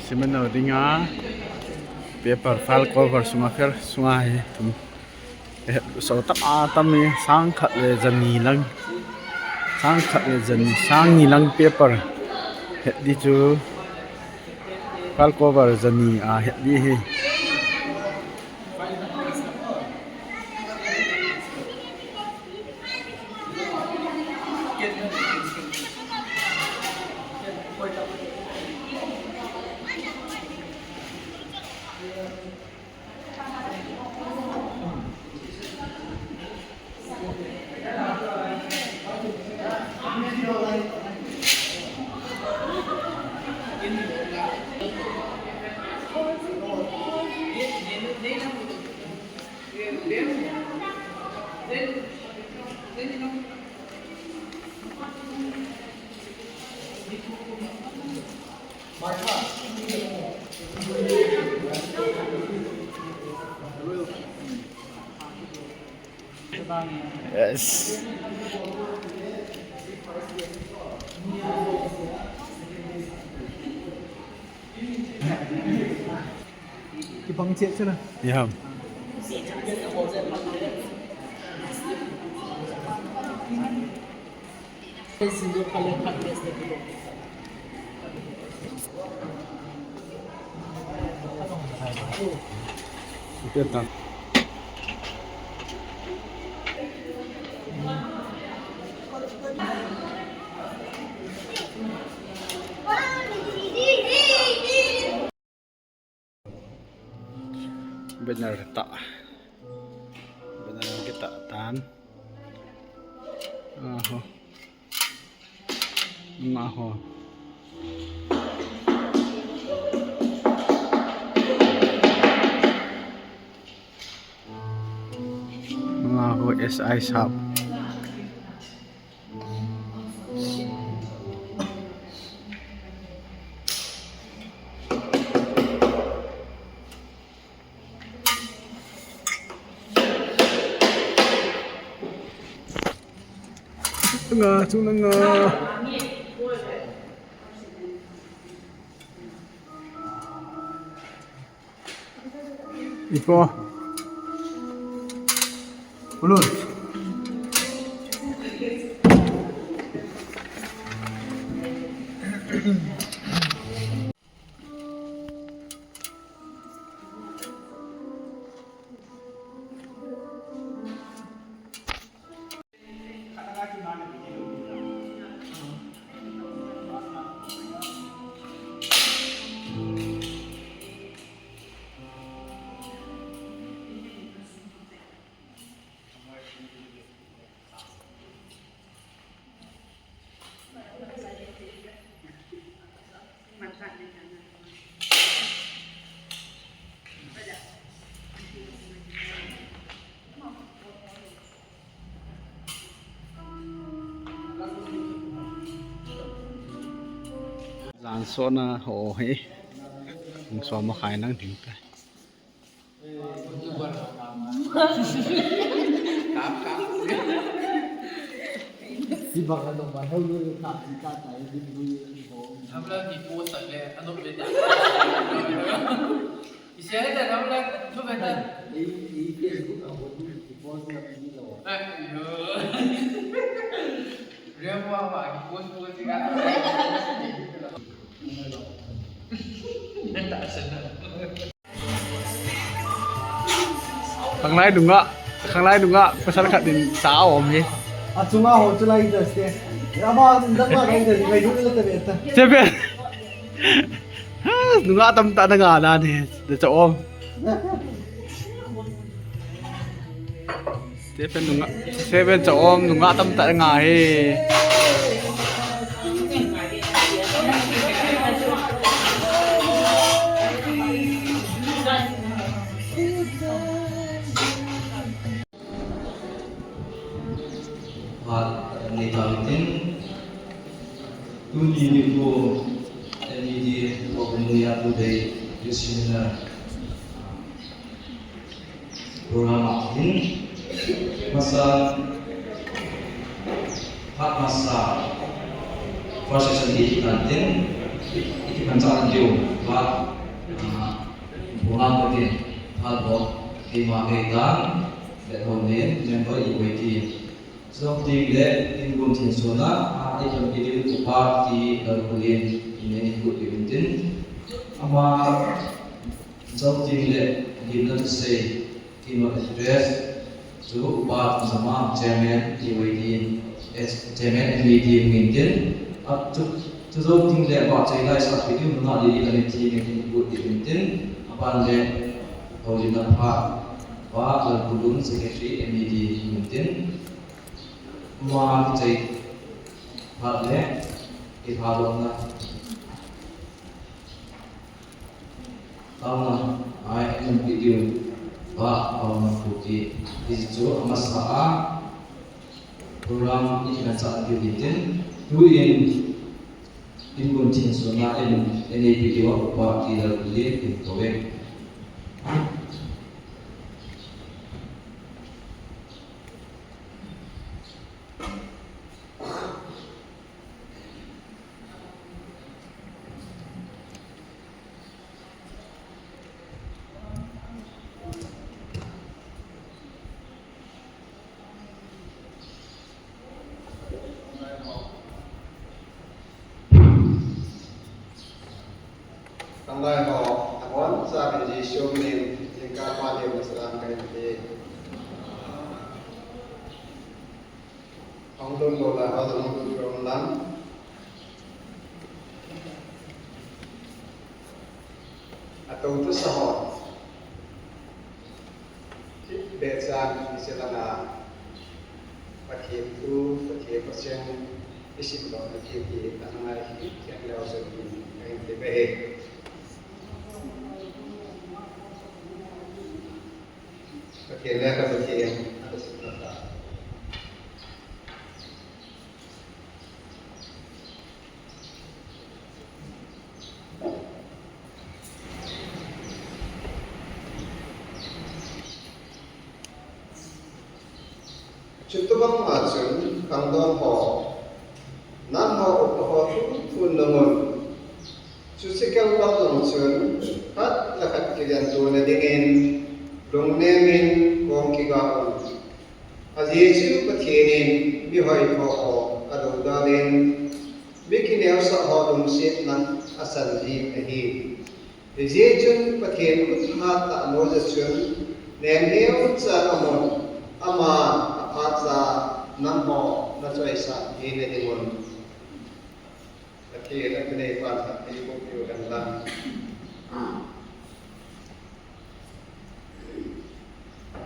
Simena dinga paper file cover sumaker sungai tum so tami sang khat le jani lang sang khat le jani sang ni lang paper het di chu file cover jani het di hi Yes. Cái bằng chết chứ nào? Yeah. Perfetto. Benar tak? Benar kita tahan. Ngaho. Ngaho SI sub. Tengah, tengah. Ipo. Ulun. Làn xôn hồ hế Mình xóa một khai năng thỉnh cái Di ba ka nung bahaw yung kakita tayo din yung Hamla di pusa le ano beda. Isya ita hamla tu beda. Facebook ako di post na video. Yo. Remo apa di post ka. Tak senang. Khang lai đúng ạ Pasal kat din sao om ni At sunga ho chulai daste. Rama ndama kai da kai dulu ta beta. Sepe Đúng ạ tâm ta na nga na ni De sa om Sepe đúng ạ Sepe sa om đúng ạ tâm ta nga he Nitamtin tuni ko ni pagmuya today seminar program ini masa hak masa proses di kantin ikipancaran dio ba bunga pati halbo di makaitan that honen member equity so di le in gun tin sona ikan idil upa di kulin ini ikut diuntin ama so di le given to say in address so upa sama chairman equity as chairman equity maintain up to so ting le ba chai lai sa video na di kan ti ni ikut diuntin apa le Paulina Pak Al-Qudun Secretary MED Mintin Ma Cai Pak Le Ihalona Tauna Ai Em Video Pak Paulina Puti Isu Amasaa Program Ikan Saat Mintin Duin Inguntin Sona Ini video Pak Ilal Beli Inkowe Tandai ho akon sa binji shomnim jika pali masalah kaiti Angdon bola hadam kurumlan atau tu sahot besan isilana pakai tu pakai pasien isi belum pakai di tanah air yang lewat sini yang lebih Bagian akan bagian ada sebentar. Cutubang macun kangdon ho, nan ho ho pun namun susikal waktu macun hat lakat kalian tu nadingin Dongnemin kong kigaon. Azizu patienin bihoy ko adudalin bikinew sa hodong sit ng asanji ahi. Azizu patien uthat ta anodasyon nemnew sa amon ama apat sa namho na choisa hinedimon. Patien at pinay panta ilipupyo lang.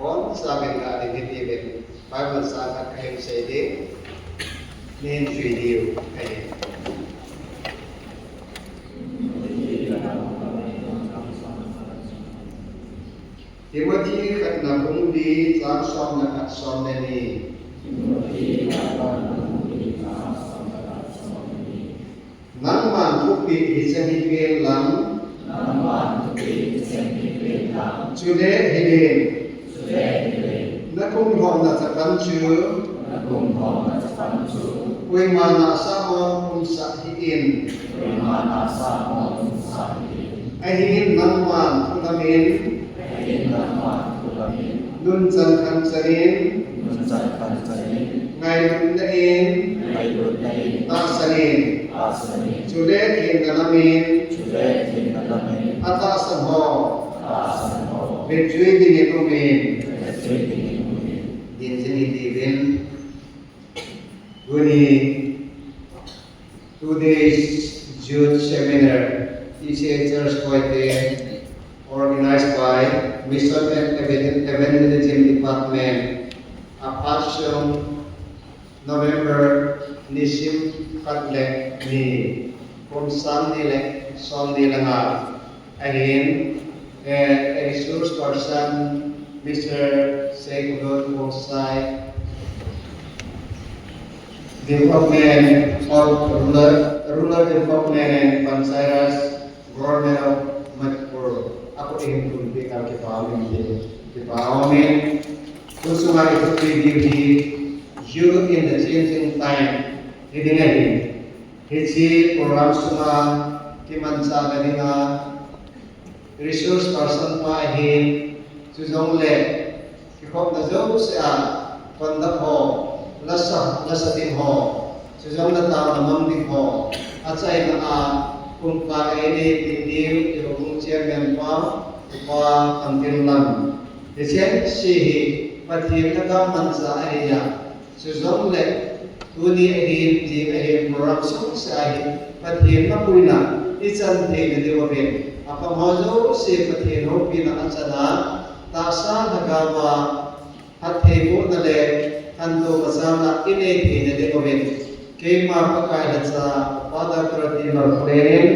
Kon saben ka di tibet Bible sa kahim sa ide nin video ay Timothy kat na bungdi sa som na kat som ni Nang man kupi hisahipil lang Sude hilin Nakung hong na takan chu Uy mana sa mo kung sa hiin Ahin nang man kulamin Nun san kan sarin Ngayon dain Tasanin Sudet hin nalamin Atasan ho Betjuy din itumin Din sinitibin Guni 2 days youth seminar ECA Church Koite organized by Mission and Evangelism Department Apasyon November Nisim Kadlek ni Kung Sandilek Sondilangal Ahin a resource person Mr. Segudon Wosai Development of Rural Development and Pansairas Government of Manipur. Ako ingin tuntikan kipawamin kung sumari ito PDB you in the changing time hidingahin hitsi program suma ki man sa ganinga resource person pa hin chu jong le ki khop na jo sia kon da ho lasa tin ho chu jong na ta na mam ding ho achai na a kung pa ene tin dim yo kung chairman pa kan tin lam de chen si pathim na ka man sa aya chu jong le tu ni hin ji he program sung sa hi pathim na puina ichan the ne de wa ben apa mojo se pathim ho pina achana ta sa nagawa hathe ko na le anto pasama ine the ne de wa ben ke ma pakai hatsa pada prati mar plenen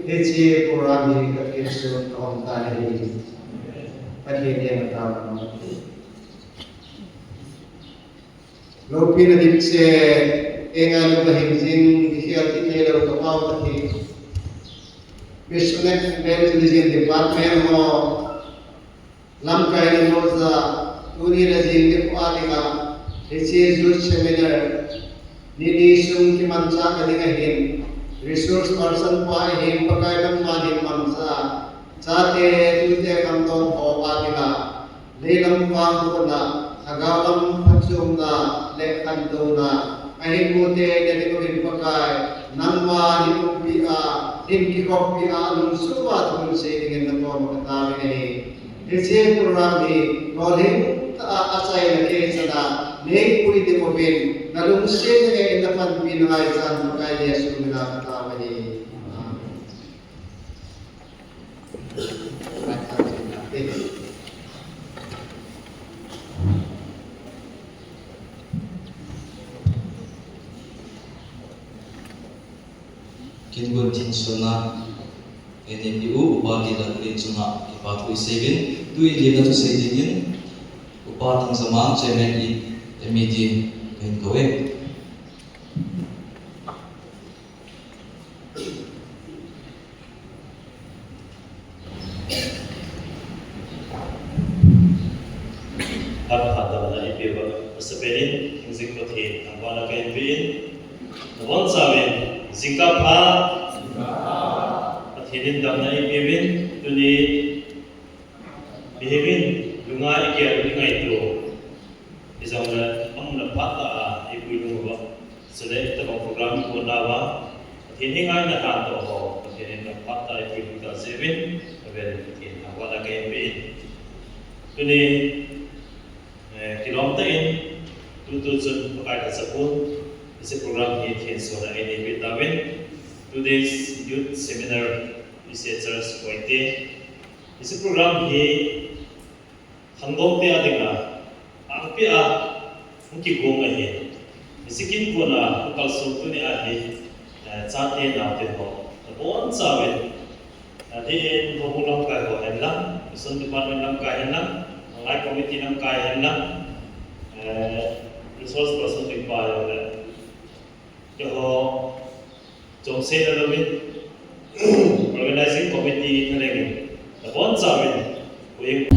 hechi program hi ka ke su kom ta ne pathim ne na ta lo pina dik se enga lo bahim jing hial ti ne lo ka pau ta hi Mission Intelligence Department mo lam kai ni mo za tuni la jing de pa dinga hechi ju seminar ni sum ki man cha ka dinga hin resource person pa hin pakai lam ma hin man sa cha te tu te kam to ho pa dinga le lam pa ko na agalam phachum na le kan do na ai mo te de ko hin pakai nang ma ni ko pi a in ki kopi alun suwa thun se dengan na ko kata ni ese program ni kolin ta asai na ke sada nei pui de mobil nalung se ne na pan pin ngai san kai yesu na kata ni Kingun tin suna NPU upati dan kulin suna ipatu 7 tu ili na tu sedingin upatang samang chairman MD kain kowe hada na ipiwa sabelin music pati angwala kain bin one saben Zingkapa athinin damna ibin tuni bihibin lunga ikya lungai to izamna amna pata ibui lunga sele ta program ko dawa athinin ngai na ta to ho athinin na pata ibui lunga 7 aben athinin awala kai bin tuni kilomita in 2000 pakai ka sapun This program here in Sona NAB Darwin. Today's youth seminar researchers pointe. This program here hanggong pe adinga angpe a mungkin gong ahe. Isikin ko na kalso ko ni ahe chate na te ho. Bon saben. Ati en program ka ho henla. Mission department nam ka henla. Ngai committee nam ka henla. Resource person ti pa yo Jeho jomse dalam organizing committee nalengin. Tapon saben, kuing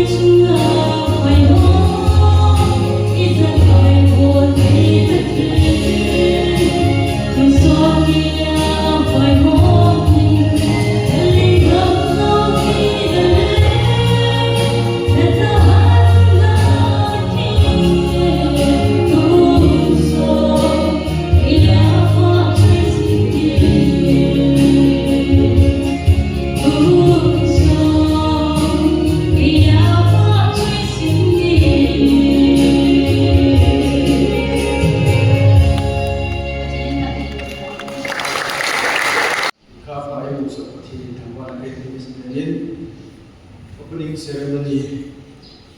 It's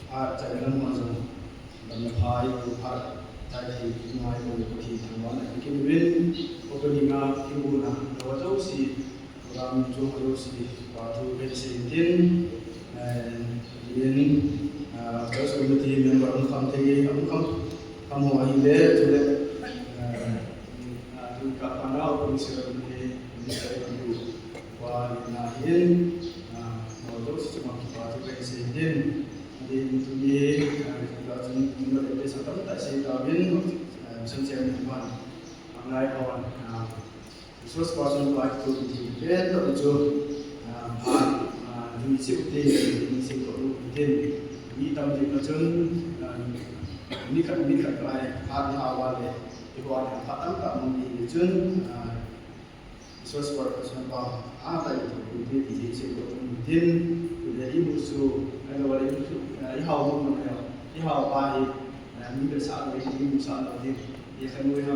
พระใจนั้นมาจงดำเนินพายผู้พระใจที่น้อยผู้ที่ทำวันไหนกินเว้นพวกนี้มาที่บุญนะเราเจ้าสิเราจูงเราสิว่าทุกเป็นสิ่งที่เรียนเจ้าสมุทรีเมืองบางคำที่คำหัวหินเล่จุดดูกับพนักผู้เสียมีนิสัยกันดูว่านาหินเราเจ้าสิมาว่าทุกเป็นสิ่งที่di tujuh kita mengenai desa tempat saya kawin sensian tuan mengenai kawan khusus pasal baik tu di bed tu di sipti di sipti di tamu di kajian ini kan kelai hari awal di bawah patang tak mungkin kajian khusus pasal baik apa itu di sipti jadi musuh kalau ada musuh di hal mana di hal baik ni besar ni besar lagi dia kan boleh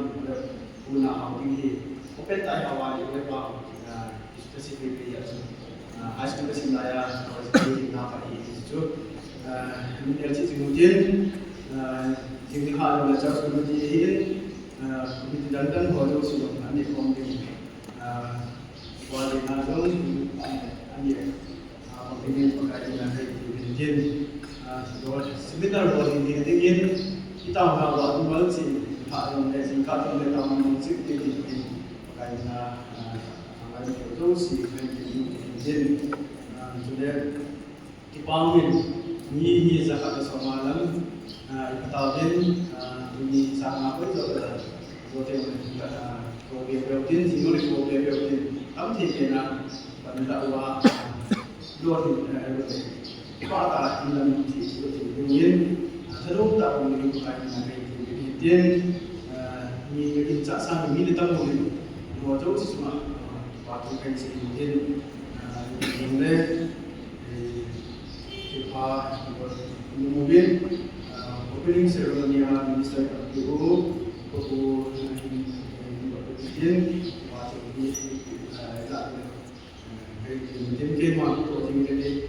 guna hal ini open tak awal dia boleh bawa spesifik dia asal kesimpulannya kalau kita nak itu ini dia kemudian jadi hal belajar kemudian begitu dan kalau sudah nanti komplain wali nazar ani ini pakai dengan kemudian sebentar bagi ingin kita bawa kembali si hak yang singkat yang kita mengusik di pakai dengan anggaran itu si kemudian sudah dipanggil ni zakat semalam ikutawin ini sama apa itu hotel program single program tapi kena pada awal luar pada dalam ingin terus tak boleh bukan kemudian ni kita sang ini tamu ni dua jauh semua waktu kan kemudian ini kita mobil opening ceremony minister KPU kemudian waktu ini kemudian kemah kemudian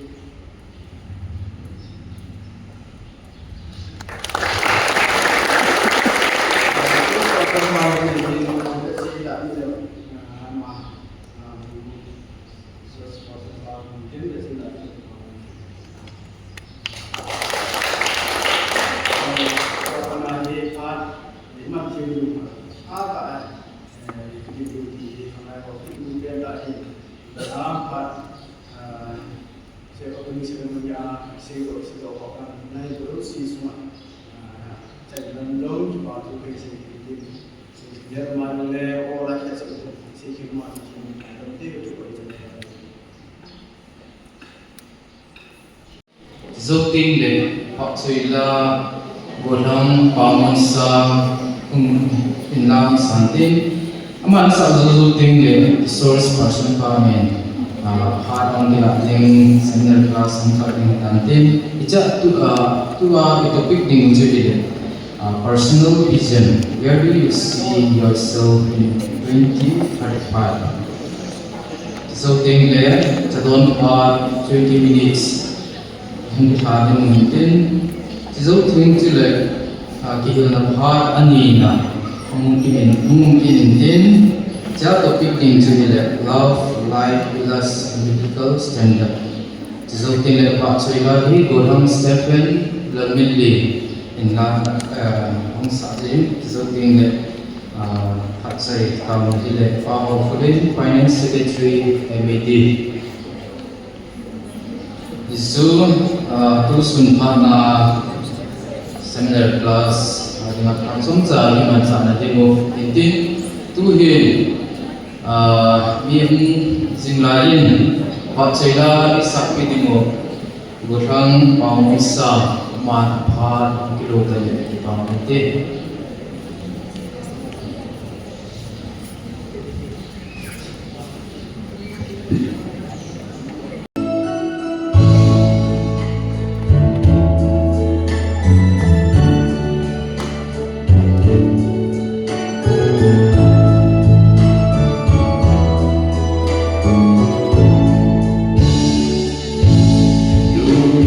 Zoting le Pak Soila Godam Pamansa Inlam Santin Aman sa zoting le source person kamen hard on the thing seminar class something nantin ija tu topic ding judi personal vision where do you see yourself in 2035 zoting le jadon 20 minutes hindi hadin mutin jizo ting chile kihil na bhar ani na mungkin din ja topic ting chile love life plus medical standard jizo ting le ba choiga hi Godam Stephen Lamilli in la hong sa jin jizo ting le hatsai kam ile pa Fulin Finance Secretary MAD Isu tu sun na seminar class dengan langsung sa liman sa na demo intin tu hin miem jinglain pa chela isak pi demo Godam Pamansa man pha kilo tale pa te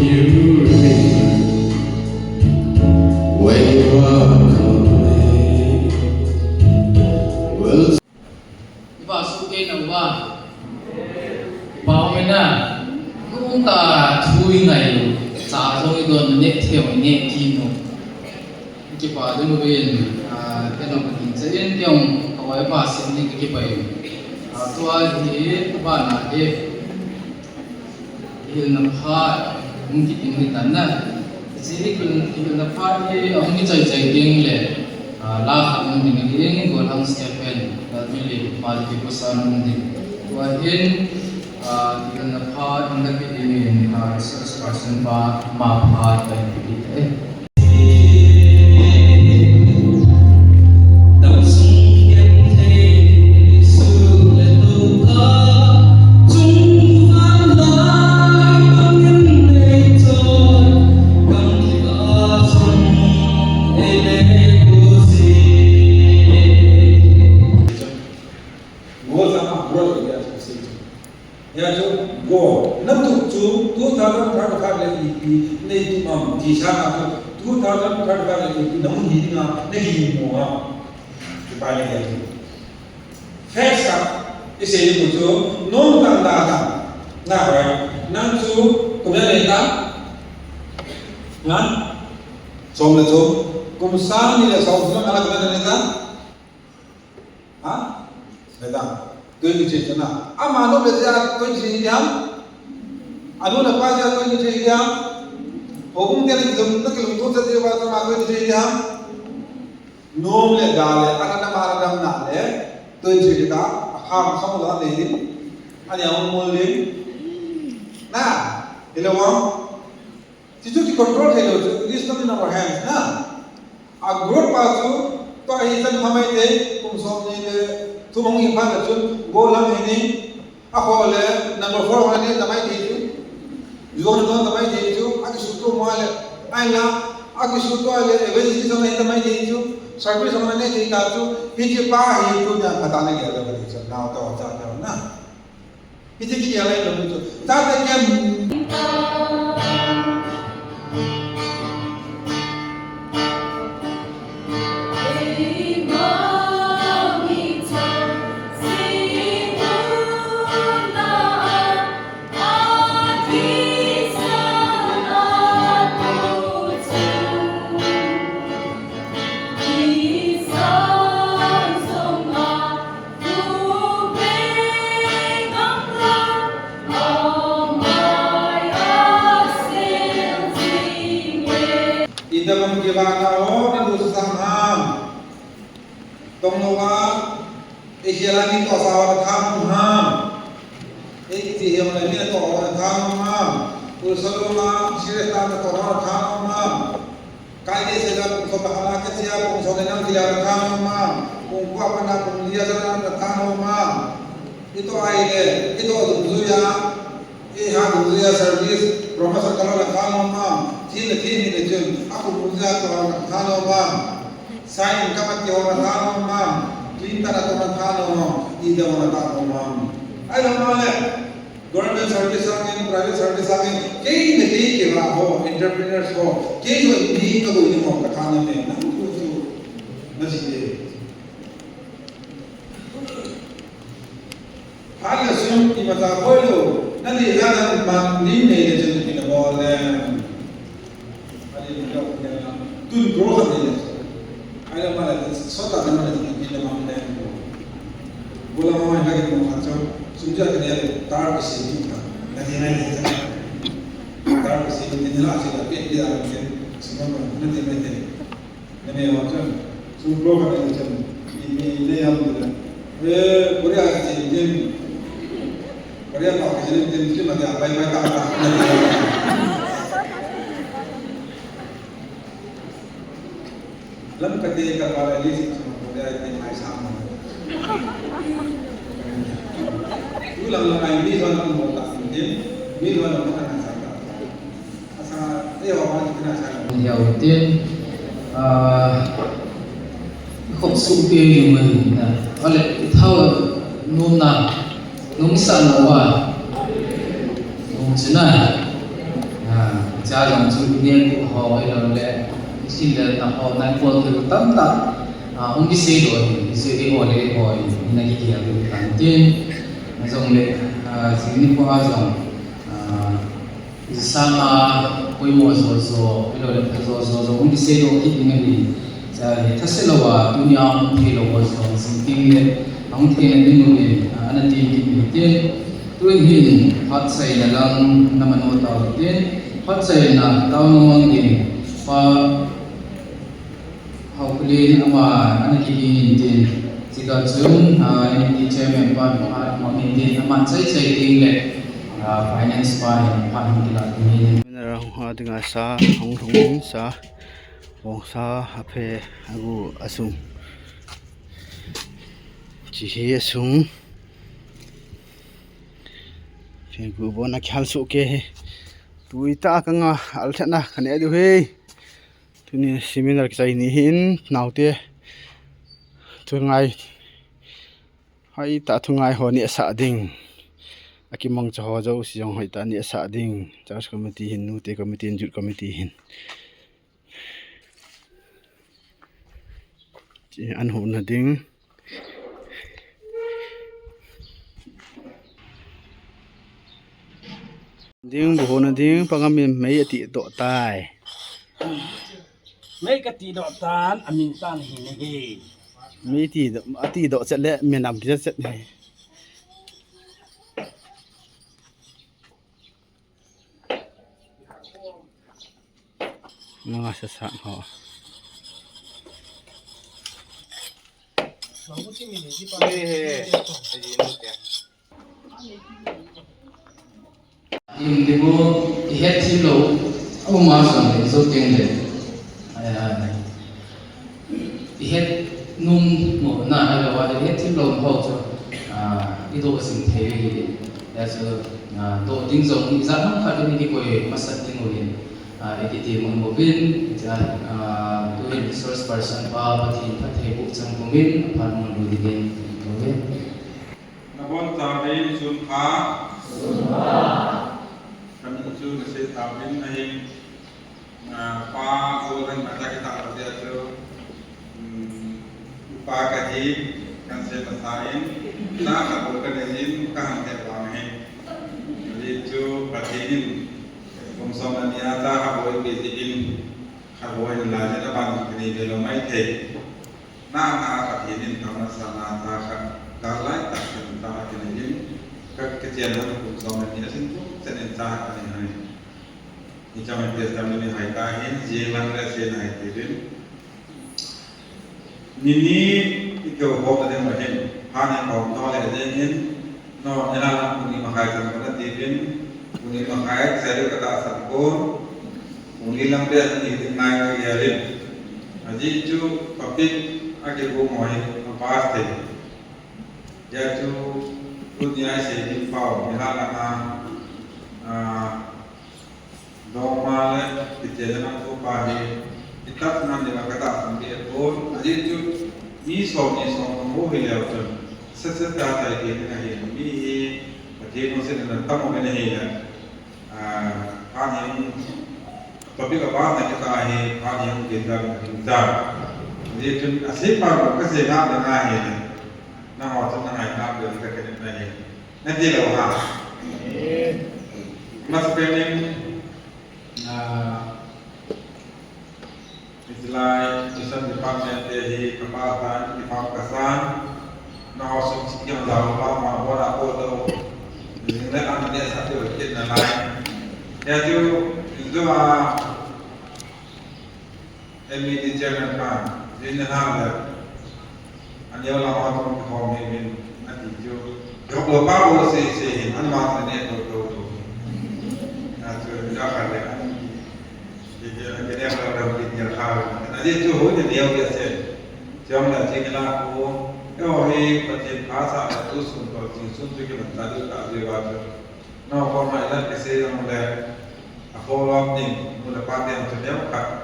you zo i don ne theu ne ki no ki pa de no ben ke no ki se en pyong kawai pa sin ni ki pa yu to a hi ba na e il na pha mung ki tin ni tan na si il na pha e ong ki chai chai ding le la kha mung ni ni eng go lang stephen la mi le ma ki ko sa mung ni wa in il na pha in the beginning resource person ba ma pha ta ni e ya cho go nam tu chu 2035 le pi nei tu mam ti sa na 2035 le pi nam hi nga nei hi mo ha ti pa le ya first up is a little chu non tan da da na ba nam chu ko ya le ta na som le chu kum sa ni le sa chu na ko le ta ha le ta tôi như thế nào, mà nó bây giờ tôi như thế nào, anh nó bây giờ tôi như thế nào, hôm nay thì chúng nó kêu tôi sẽ đi vào trong tôi như thế nào, nôm lên đà lên, anh nó mà làm nã lên, tôi như thế nào, ham không có gì đi, anh em mua lên, na, hiểu không? Chỉ chúng ta control hay rồi, this not in our hands, na, à growth part tu, tôi hay dân tham gia đấy, cũng xong như thế. Tu mong in phan chun go lam ni a khole number 4 wa ni tamai thi chu zon don tamai thi chu a ki su tu mo le ai la a ki su to le evangelist so ni tamai thi chu service so ni thi ta chu hi chi pa hi tu nya khata na ya la chu na to cha cha na hi chi ki ya lai lo chu ta ta ke Dalam kibana dan dosa ham, tonglowa, ikhilani tosawan ham ham, ikhtiam lagi tosawan ham ham, usulullah syiratan tosawan ham ham, kali sedap sobahala kecil pungsodenan tiada ham ham, pungku apa nak penglihasan ham ham, itu aile, itu dunia, dunia servis, profesor kalau ham ham. Tin ni jun aku mulia tu orang thano mam sain kamat ke orang thano mam tinta na orang thano ida orang thano mam ai lo male government service angin private service angin kei ne kei ke ba ho entrepreneurs ho kei jo ni ka do ni mo ka thano ne na tu na si de hal sum ki mata boilo na ni jalan man ni ne je ni na bole tun growth ni ada mana sota ada mana ni dalam mana bola mau lagi mau macam sudah kena tar besi ni nanti tar besi ni lah sih tapi dia mungkin semua nanti ni macam sun growth ni macam ini yang Korea sih jadi Korea tak jadi mungkin nanti apa yang mereka lam kate ka para list mo dia ay may sama ulang ay ni son mo ta din ni wala mo na sa asa iyo ang kinasa đầu tiên không sung tiêu như mình có lẽ thâu nôm nào nôm sẵn là nôm chứ này cha dòng chú niên của họ hay là lẽ xin là tập họ này quân từ tấm tấm không biết xây đổi xây đi hỏi này kia được bản tiên dòng lệ xin đi qua dòng sama poimo so ilo le so un diselo ki ngani ja thaselawa dunya thelo so sinting le ang thene dinu le anati ki te tuin hin hat sai na lang namano taw te hat sai na taw nomang din pa haukulin ama anaki hin din siga chun MT chairman pa mamin din ama sai ding le finance pa pa hingila ni ra ha dinga sa hong hong sa bong sa aphe agu asung chi he asung che gu bona khal su ke tuita ka nga al thana khane du he tuni seminar chai ni hin naute thungai hai ta thungai ho ni sa ding akimang chaho jo siong hoi ta ni sa ding church committee hin nu te committee jut committee hin chi an ho na ding ding bo na ding pangami mai ati to tai mấy cái tí độ tan mình tan hình này mi ti do ati do chat le menam ti chat ne nga sa sa ho yung dibo ihet silo o masang so tingde ihet num mo na ala wa ihet silo ho cho ido sing thei ya so do ding zong ni za ham kha ni ko masat ting olin editi mon mobin ja to resource person pa patin pathe bu chang kumin aphan mon lu digin okay nabon ta dei sun pha kami chu se ta bin nahi pa ko ran mata kita dia tu pa ka ji kan se pasain na ka ko ka dei ka han te wa he jadi chu patin kum som ania ta ha boy be tin ha boy la ja ban ni de lo mai the na patin ka na sa na ta ka ka lai ta ta ka ni các cái tiền đó cũng do mình đã sinh sẽ nên ta cái này thì trong mình biết rằng mình hay ta hiện gì làm ra sẽ này thì đến nini kiểu hộp là mà hiện hai này hộp to là đến hiện nó nên là mình mà khai sản phẩm thì đến mình mà khai sẽ được các sản phẩm mình làm việc thì đến nay cái gì lên gì chú public cái bộ mọi pass thì giờ chú dunia sehingga pau mihalana dogma le kejadian tu pahe kita senang dengan kata sambil pun aja itu ni som kamu hilang tu sesat ada ini lagi ni jadi mesti dengan tamu ini ya kan yang tapi kalau nak kita kan yang kita jadi itu asyik baru kesehatan dengan ini na ho tu na hai na de ka ke na ni na de lo ha mas spending Islai Mission Department hi kapatan di Pamekasan na ho sum sikian da ba ma bora ko do ni na an de sa de ke na lai ya ju do MD Chairman pa din na ha anh nhớ là họ trong phòng mình anh chỉ chưa học được bao nhiêu sẽ anh mà sẽ nên được à chưa ra khỏi đấy anh chỉ cái này là đầu tiên nhà khảo anh chỉ chưa hối thì nhiều việc sẽ trong là chỉ cái là cô cái hồi phát triển phá sản là tu sửa và chỉnh sửa cho cái vấn đề được tạo ra vào nó còn lại là cái xây dựng là phô lom nhìn một là phát triển cho nhau cả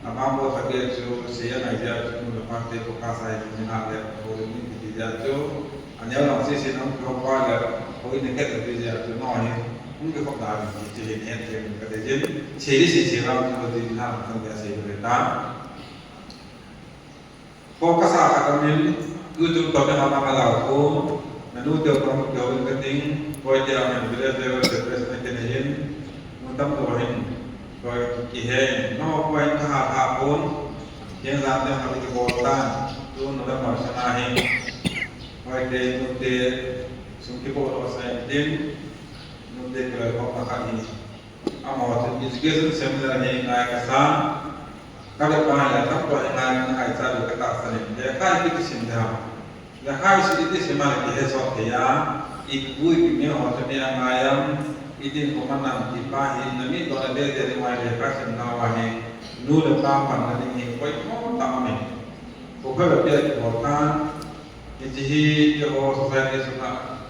Amam buat kerja tu, saya nak jadi mula parti pokasai minat le, boleh ni kerja tu, anya orang sih senang berapa le, boleh ni kerja kerja tu noi, mungkin kau dah jadi ni kerja kerja jadi, ciri sih orang tu di dalam kerja sih berita. Fokus akan ni, tu tapi apa kalau aku, menu tu orang jauh penting, boleh dia ambil belajar dari presiden. tâm đồ hình rồi kỳ hệ nó quay thả thả bốn hiện ra theo học cái bộ tan tu nó đã mở sang hình rồi để nó để xuống cái bộ nó sẽ đến nó để cái họ các anh amor education seminar hình ngay cái sáng các bạn là các bạn ngay ngay ra được các tác phẩm để khai cái sinh ra để khai sự cái sinh mà cái hệ số thì ikui punya hotel yang ayam idin komandan tipa hin nami dona de dari mai de kasim nawahi nu le papan nani koi mo tamame ko pha be hotan ijihi yo society suna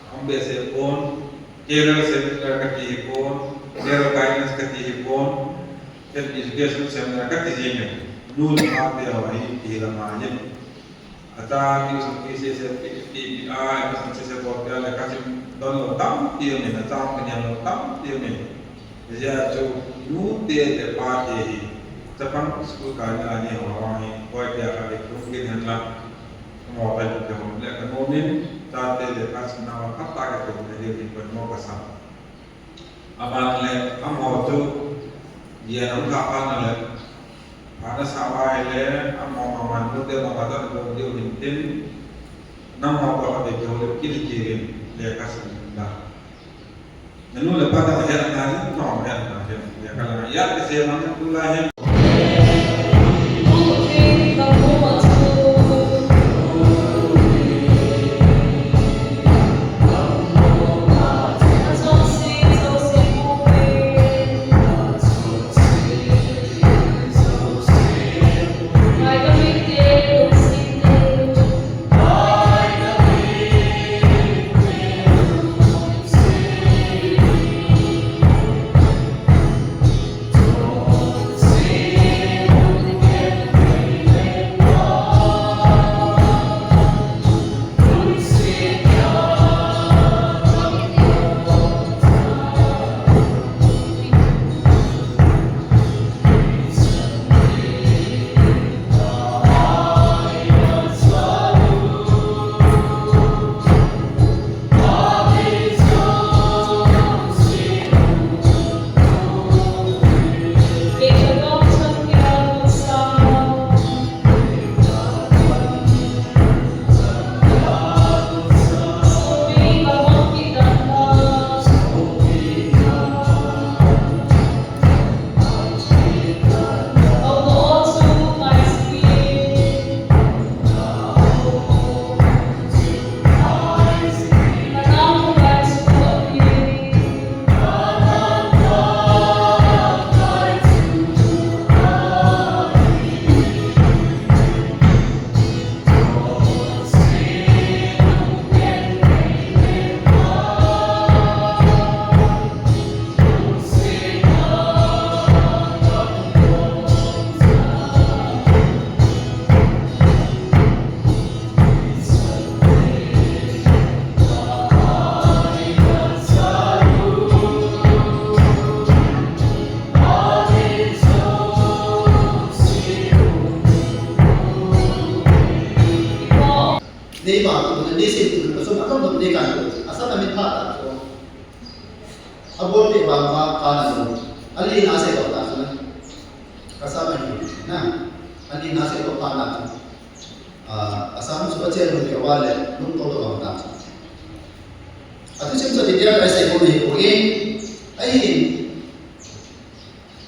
ambe se pon kera se kati pon kera guidance kati pon ken education seminar kati jeme nu le pa de wahi ila majen ata ni so se PPI se portal la kasim don tam tiêu ne tam kenya tam tiêu ne ya jo nu de de pa de Jepang school ka na ni wa ni ko ya ka de ku ke han la mo pa de ko le ka mo min ta de de kasim na wa ta ka ko ne de ko mo ka sa aban le amo to ya no ka pa na le pada sawai le amo maman tu de ma ta ko de tin nam ma ko de ko le kiri kiri le kasim na nanu le pada ya na ni no ya na ya kala ya ke se man tu la ya Ni ba ni sin tu so akan dum ni kan asa kami pha so abol ni ba ma ka na ali na se ko ta so kasama ni na ali na se ko pa na asa so bache lu ke wale nung to do ta atu sim so dia ai se ko ni ko ge ai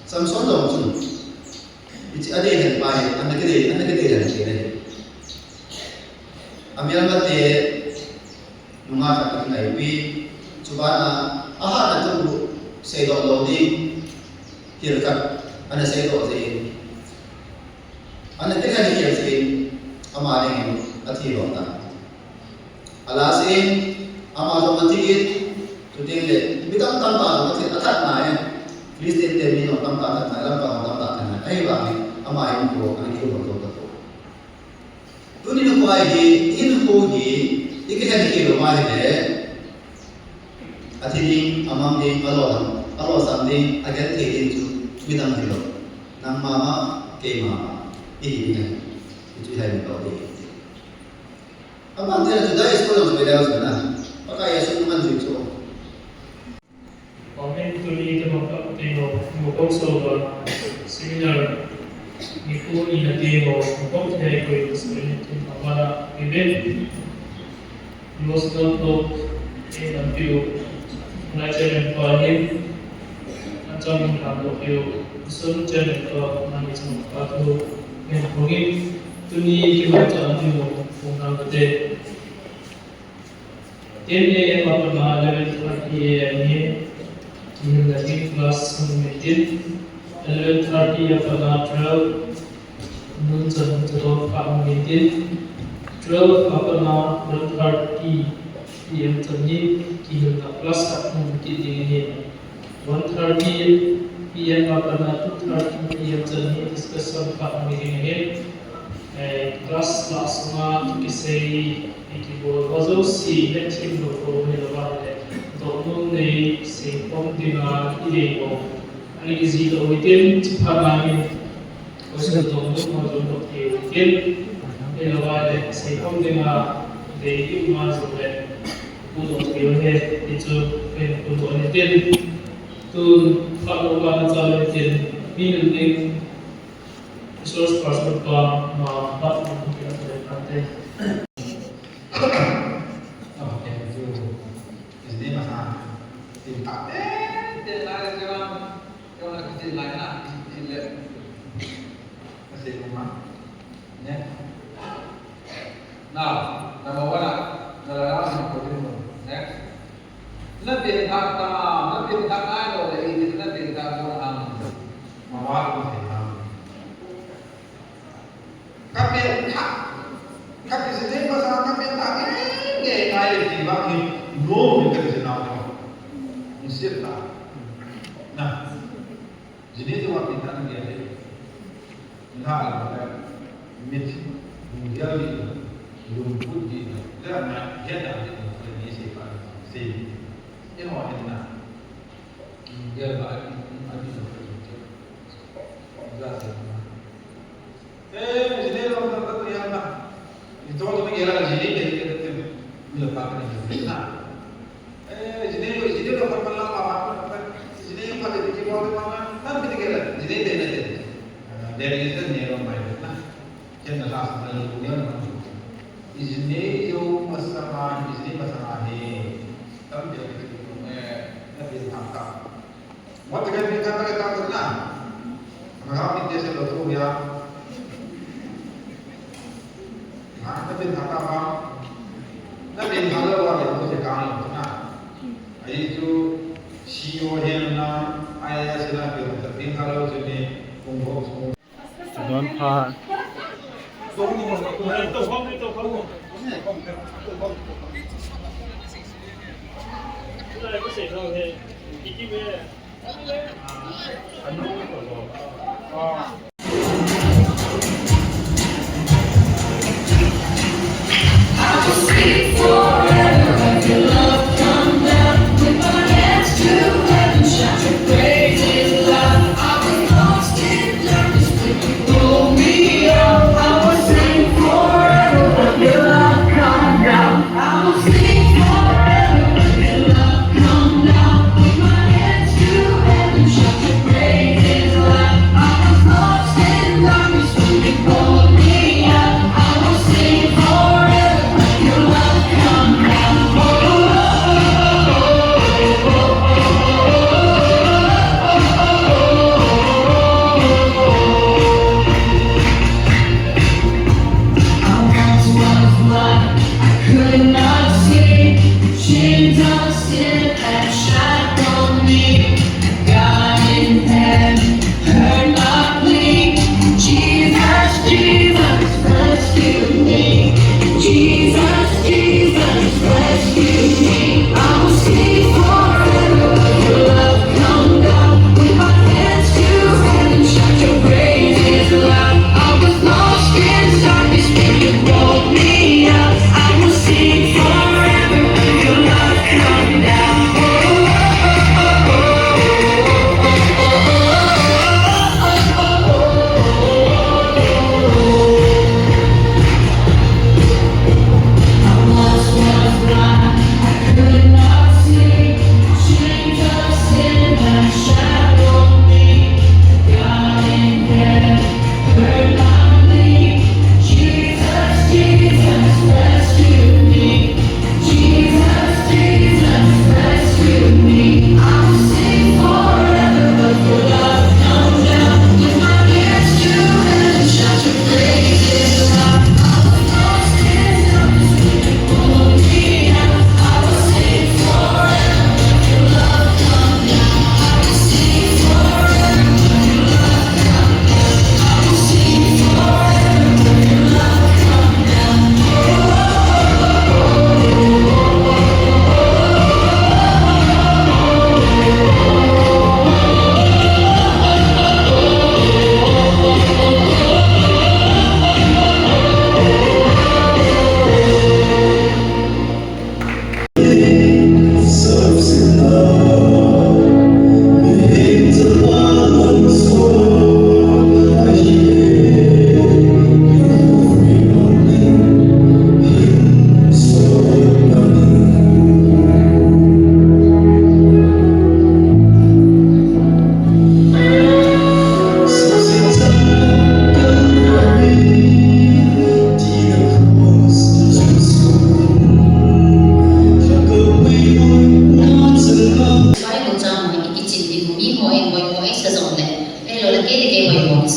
samson do so iti ade hen pa an ke de han ke Ambil mati nunga kat ngai pi cubana aha na tu sedo lodi hirkat ana sedo ze ana tega ni hir ze amare ni athi rota ala se ama so matigit tu dele bidang tan ta mati athat na ya listen te ni no tam ta na lam ta tam ta na ai ba ni ama ai ko ani ko to Tuni no kuai di in ko di ikita ni ke ma de athini amam de alo sam de agan te din chu bidang hilo nang mama ke mama ini ni itu hai ko de amam de ju dai school of bidang sana pakai ya su man ju Comment to lead the seminar niku inati ho kok thai ko seminar amara event los to AW Nigerian Parliament Anjang Ramdo Yo Sun Chen ko mani chung pa to men hogi tuni ki ma cha ni mo phone na de 10 AM apna 11:30 AM ye in class meeting 11:30 apna 12 noon to pa meeting 12 apna 1:30 PM tani ki na class apna meeting ye 1:30 PM apna 2:30 PM tani discussion pa meeting ye class ma kisei ki bo wazo si lecture no ko ne la do nun ne se pom dina ile ko ani gizi do item phama ni osa do nun mo do ke item ele wa se pom dina de ma zo le ku do ke he itu pen ku do ne ten tu fa lo ba na cha le ten min ne resource person pa ma ba ku ke ta te Now, number one, next. Lebih tak ada lagi lebih tak orang mawar masih. Kami tak, kami sedih pasal kami tak ni kaya tiba ni no kita senang tu, mesti tak. Nah, jadi tu apa kita nak dia? Nah, mit menjadi rumput di dalam jeda ini siapa si ini orang mana dia bagi ada jelas jadi orang kata yang mana itu orang yang ada jadi kita meletakkan itu nah jadi orang berpelang apa jadi pada di bawah mana kan kita kira jadi dari itu ni orang baik nah jangan rasa terlalu dia इसने जो मसमान इसने मसमान है तब जब मैं नबी था मत कर भी करता है काम करना मगर आप जैसे लोग हो गया हाँ नबी था काम नबी था लोग वाले तो से काम करना ये जो सीओ है ना आया से ना फिर नबी था लोग जो ने उनको Don pa Shut your brain in love. I was lost.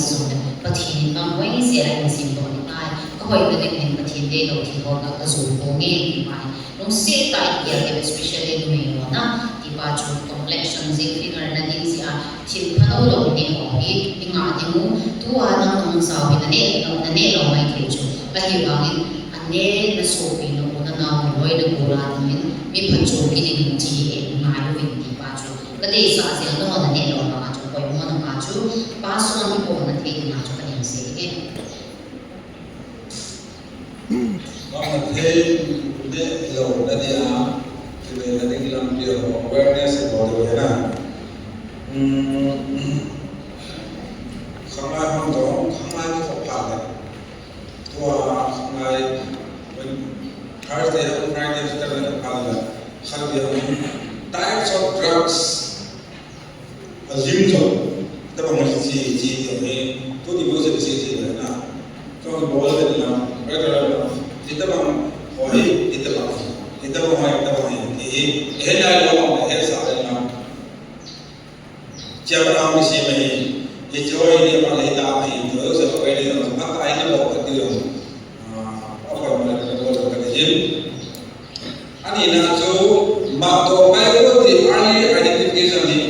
สงประเทศมาไว้เสียอะไรสิ่งตัวนี้ได้ก็คอยเป็นเห็นประเทศได้ตรงที่เขากระสูงโงเงี้ยไปลงเสียตายเกี่ยวกับ especially ดูไม่รู้นะที่ว่าจุด complexion สิ่งที่เราได้ยินเสียชิมพะโล้ลงที่หัวที่งาที่มูตัวน้องสาวเป็นนั่นเราไม่เกี่ยวจุดไปที่ว่าอันนี้น่าสูบเป็นเราน้องรวยดูโบราณนี่มีพันจุดที่ดีจีเองมาดูวิธีว่าจุดก็ได้สาเสียงน้องนั่นเรามาจุดไปมันมาจุดป้าส่วนที่ผมนั่นเองมาจุดกันอย่างเสียเอง the law that they are to the awareness about the Vienna. Không ai mong đó, không ai có phạt đấy. Không ai first they have Friday after the Parliament. Không biết types of drugs assumed. Tapi masih si ini tu di bawah si na. Kalau di bawah itu na, mereka kita bang hoai kita bang ini dah lawan sahaja na. Siapa orang mesti ini, jauh ini apa lagi tak ini, terus apa ini apa ini bawa dia. Apa mereka bawa kerja. Ani na tu mato baru di early identification ni.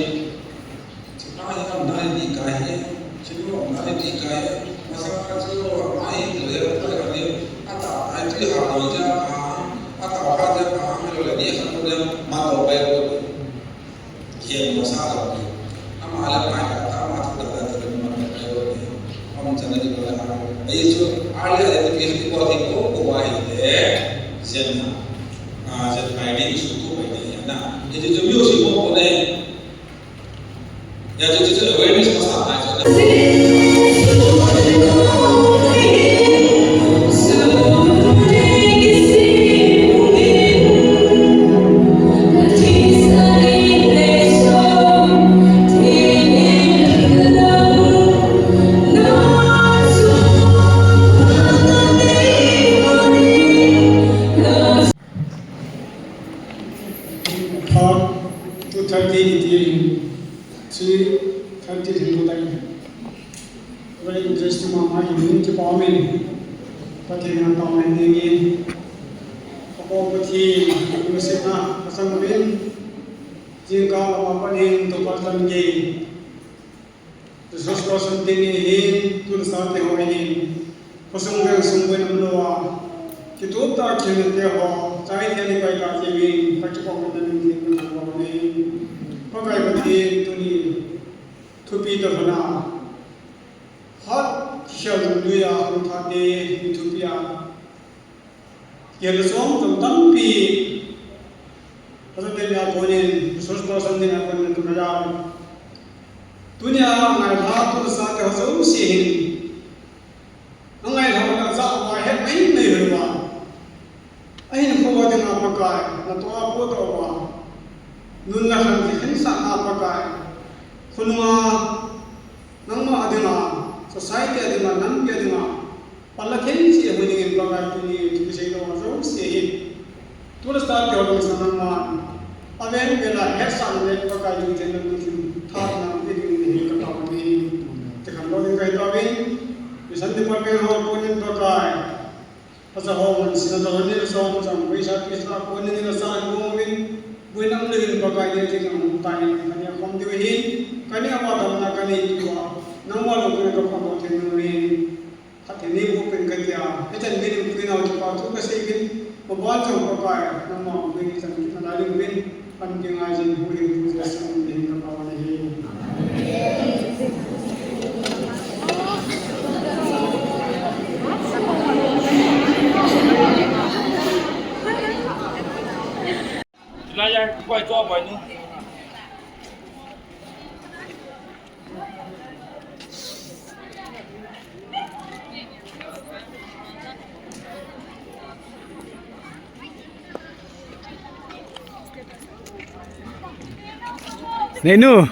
Nenu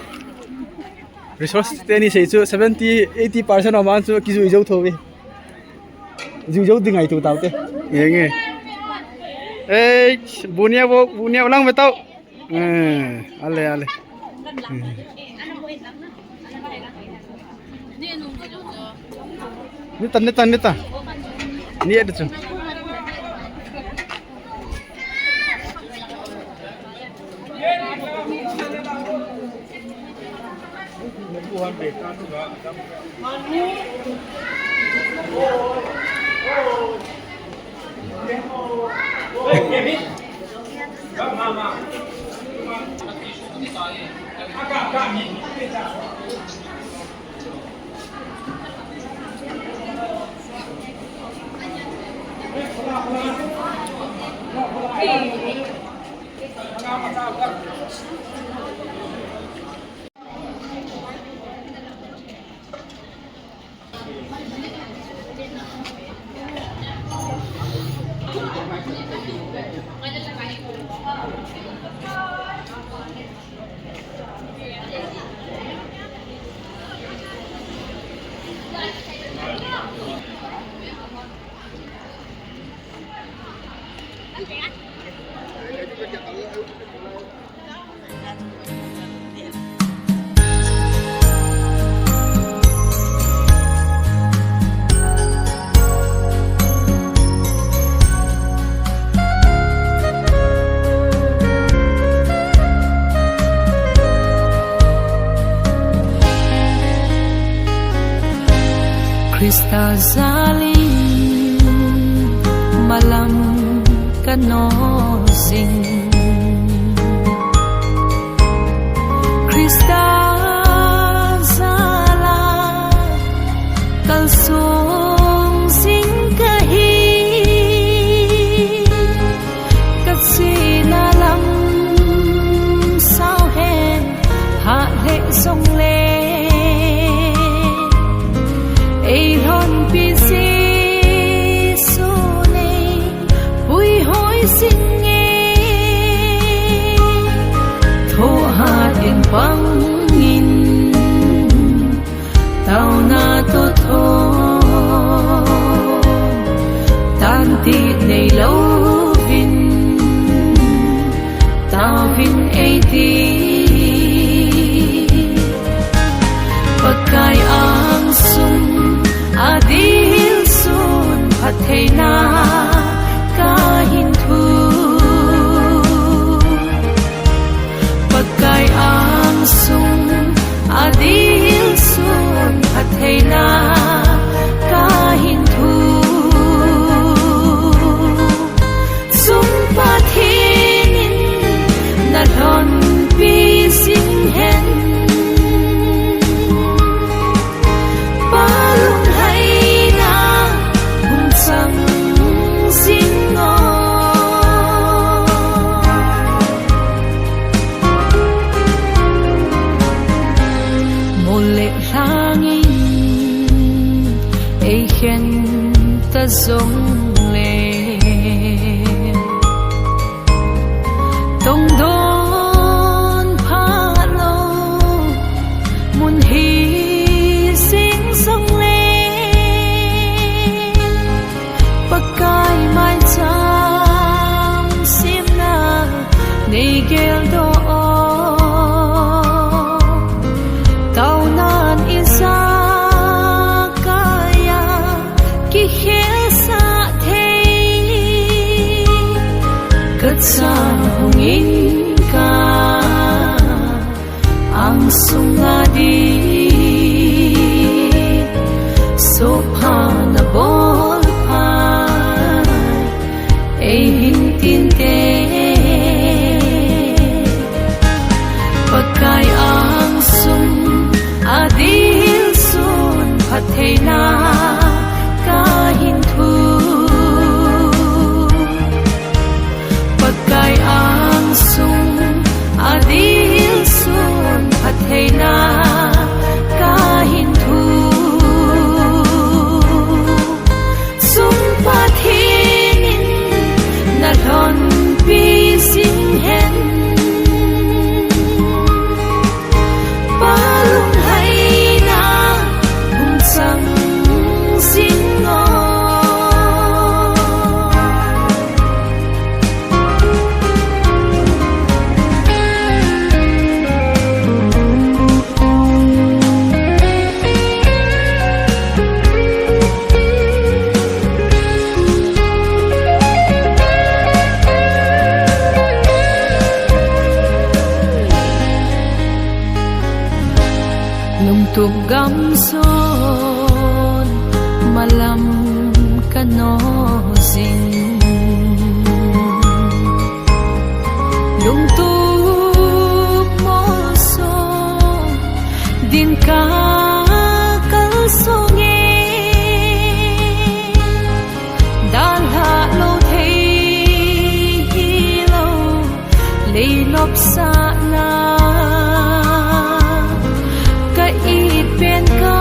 resource ni sei chu 70-80% of man chu ki ju jau thobe ju jau dingai tu tau te nge ei bunia ulang betau ale Nita. Ni ada tu. Krista zaling malam kanosing Krista zala kalsong sing kahi katsina lam sao hen ha le song le ai hon pi si su nei hui hoi sin nghe tho ha din pang in tao na to tho tan ti nei lo vin tao vin ai ti pakai ang sum adil sun patheina kahin thu pakai ang sun adil sun patheina kahin thu sum pathinin na don pi sin hen palung hai na hung sang sin ngo mole hangin ei khen ta zong le tong don pha lo mun hi sing song le pakai mai cham sim na nei gel do tao nan isa kaya ki he sa the kat sa hungin ka ang sungadi so pa na bol pa ai hin tin te pakai ang sum adil sun patheina kahin thu pakai ang sum adil sun patheina kahin thu sum pathinin na don pi sin hen palung hai na hung sang tục găm son mà làm cả nó dình lung tu mô son din ca cơ so nghe đàn hạ lâu thấy lâu lấy lốp xa na cái ít bên ca